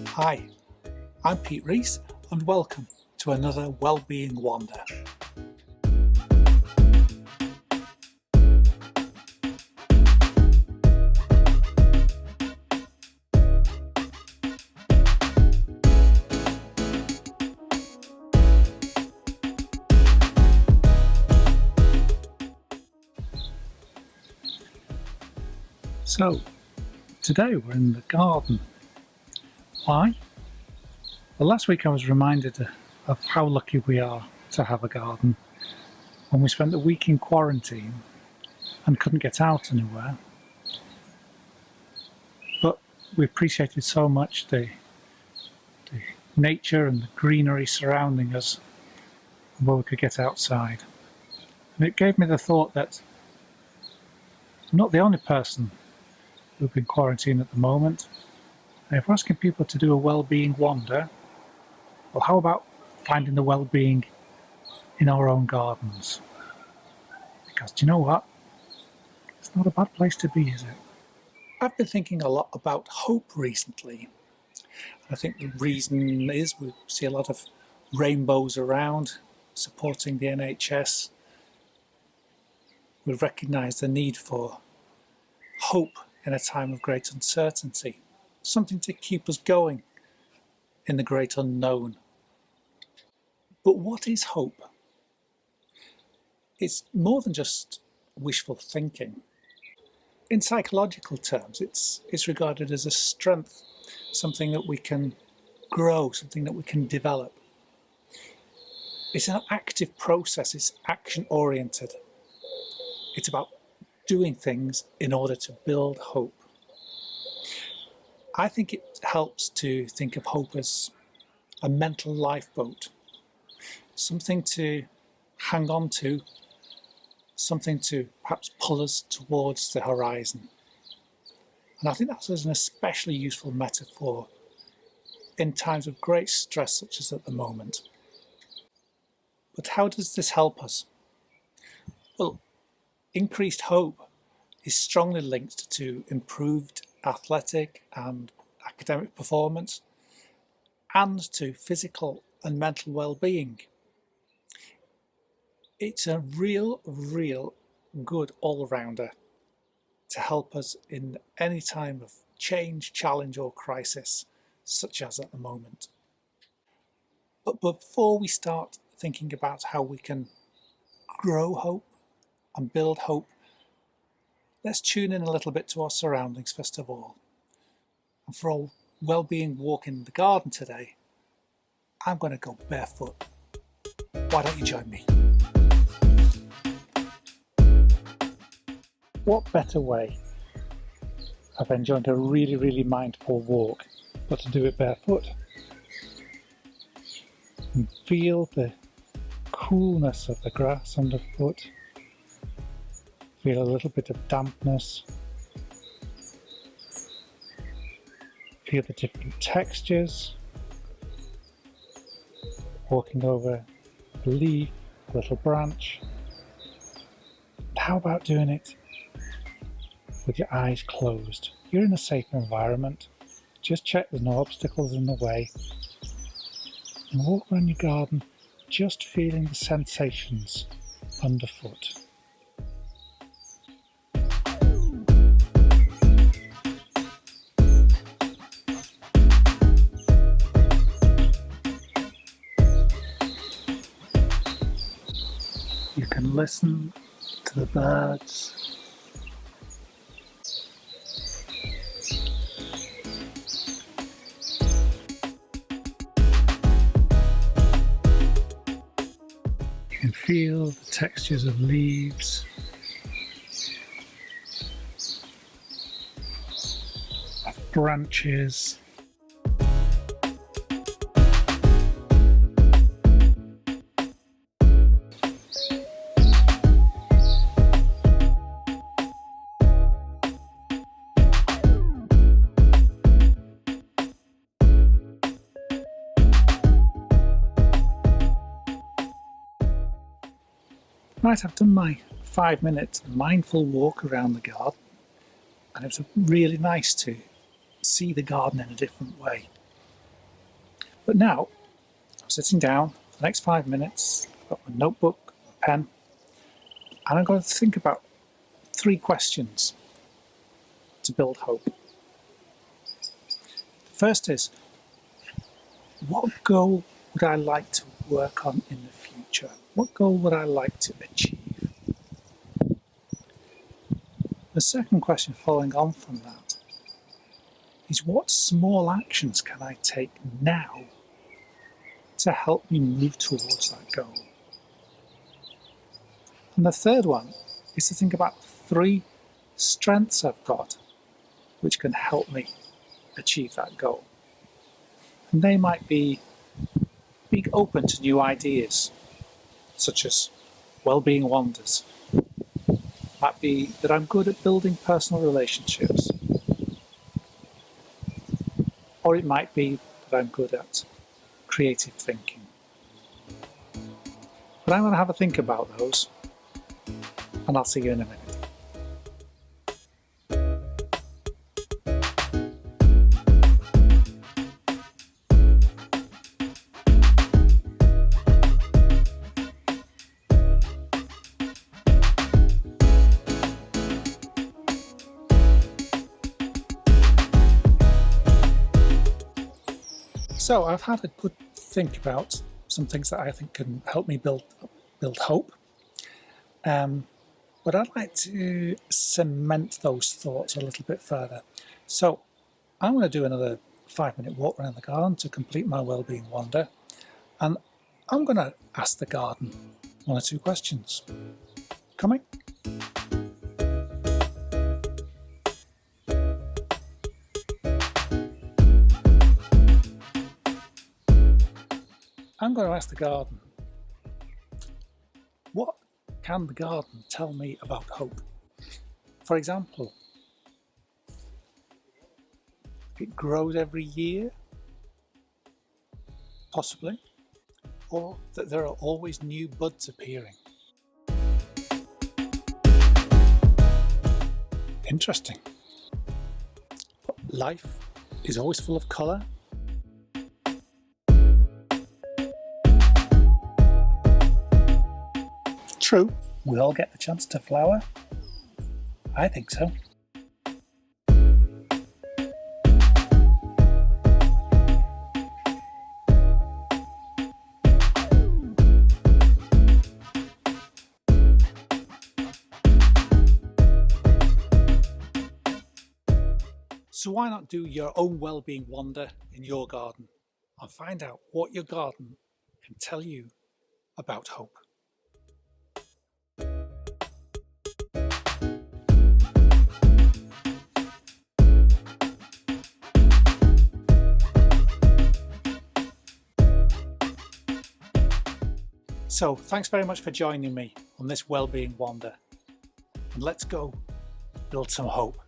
Hi, I'm Pete Rees and welcome to another Wellbeing Wander. So, today we're in the garden. Why? Well, last week I was reminded of how lucky we are to have a garden when we spent a week in quarantine and couldn't get out anywhere. But we appreciated so much the nature and the greenery surrounding us where we could get outside. And it gave me the thought that I'm not the only person who've been quarantined at the moment. And if we're asking people to do a well-being wander, well, how about finding the well-being in our own gardens? Because do you know what? It's not a bad place to be, is it? I've been thinking a lot about hope recently. I think the reason is we see a lot of rainbows around supporting the NHS. We recognise the need for hope in a time of great uncertainty, something to keep us going in the great unknown. But what is hope? It's more than just wishful thinking. In psychological terms, it's regarded as a strength, something that we can grow, something that we can develop. It's an active process, it's action-oriented. It's about doing things in order to build hope. I think it helps to think of hope as a mental lifeboat, something to hang on to, something to perhaps pull us towards the horizon. And I think that's an especially useful metaphor in times of great stress such as at the moment. But how does this help us? Well, increased hope is strongly linked to improved athletic and academic performance and to physical and mental well-being. It's a real good all-rounder to help us in any time of change, challenge or crisis, such as at the moment. But before we start thinking about how we can grow hope and build hope, let's tune in a little bit to our surroundings first of all. And for our well-being walk in the garden today, I'm going to go barefoot. Why don't you join me? What better way of enjoying a really mindful walk but to do it barefoot? And feel the coolness of the grass underfoot. Feel a little bit of dampness. Feel the different textures. Walking over a leaf, a little branch. How about doing it with your eyes closed? You're in a safe environment. Just check there's no obstacles in the way. And walk around your garden, just feeling the sensations underfoot. You can listen to the birds. You can feel the textures of leaves, of branches. Right, I've done my 5-minute mindful walk around the garden, and it was really nice to see the garden in a different way. But now I'm sitting down for the next 5 minutes, I've got my notebook, my pen, and I'm going to think about 3 questions to build hope. The first is, what goal would I like to work on in the future? What goal would I like to achieve? The second question following on from that is, what small actions can I take now to help me move towards that goal? And the third one is to think about 3 strengths I've got which can help me achieve that goal. And they might be being open to new ideas, such as well-being wonders. Might be that I'm good at building personal relationships. Or it might be that I'm good at creative thinking. But I'm going to have a think about those, and I'll see you in a minute. So I've had a good think about some things that I think can help me build hope. But I'd like to cement those thoughts a little bit further. So I'm going to do another 5-minute walk around the garden to complete my well-being wander. And I'm going to ask the garden 1 or 2 questions. Coming? I'm going to ask the garden, what can the garden tell me about hope? For example, it grows every year, possibly, or that there are always new buds appearing. Interesting. Life is always full of colour. True, we all get the chance to flower. I think so. So why not do your own well-being wander in your garden and find out what your garden can tell you about hope. So thanks very much for joining me on this Wellbeing Wander, and let's go build some hope.